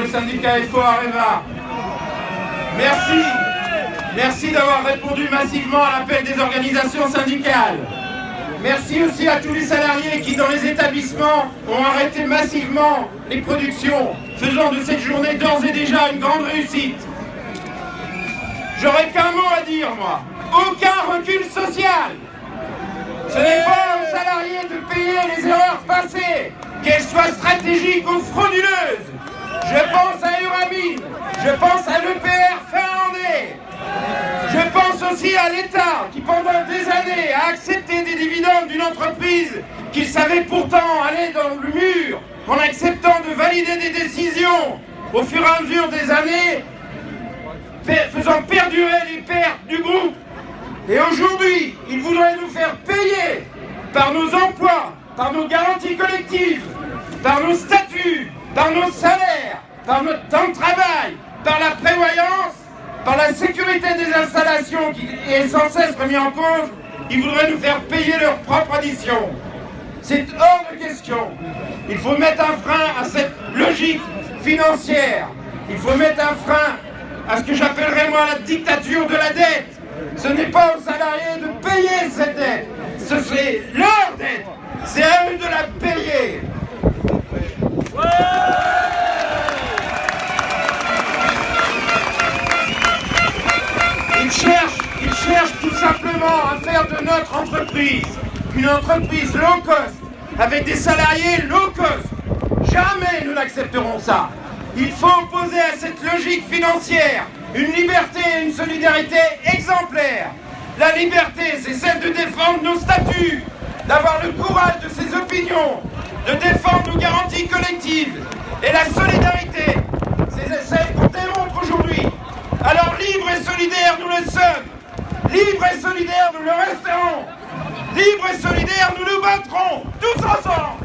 le syndicat FO Areva. Merci. Merci d'avoir répondu massivement à l'appel des organisations syndicales. Merci aussi à tous les salariés qui, dans les établissements, ont arrêté massivement les productions, faisant de cette journée d'ores et déjà une grande réussite. J'aurais qu'un mot à dire, moi. Aucun recul social. Ce n'est pas aux salariés de payer les erreurs passées, qu'elles soient stratégiques ou frauduleuses. Je pense à Uramine, je pense à l'EPR finlandais. Je pense aussi à l'État qui, pendant des années, a accepté des dividendes d'une entreprise qu'il savait pourtant aller dans le mur en acceptant de valider des décisions au fur et à mesure des années, faisant perdurer les pertes du groupe. Et aujourd'hui, ils voudraient nous faire payer par nos emplois, par nos garanties collectives, par nos statuts, par nos salaires, par notre temps de travail, par la prévoyance, par la sécurité des installations qui est sans cesse remise en cause. Ils voudraient nous faire payer leur propre addition. C'est hors de question. Il faut mettre un frein à cette logique financière. Il faut mettre un frein à ce que j'appellerais moi la dictature de la dette. Ce n'est pas aux salariés de payer cette dette. Ce serait leur dette. C'est à eux de la payer. Ils cherchent tout simplement à faire de notre entreprise une entreprise low cost, avec des salariés low cost. Jamais nous n'accepterons ça. Il faut opposer à cette logique financière une liberté et une solidarité exemplaires. La liberté, c'est celle de défendre nos statuts, d'avoir le courage de ses opinions, de défendre nos garanties collectives. Et la solidarité, c'est celle qu'on démontre aujourd'hui. Alors libres et solidaires, nous le sommes. Libres et solidaires, nous le resterons. Libres et solidaires, nous nous battrons, tous ensemble.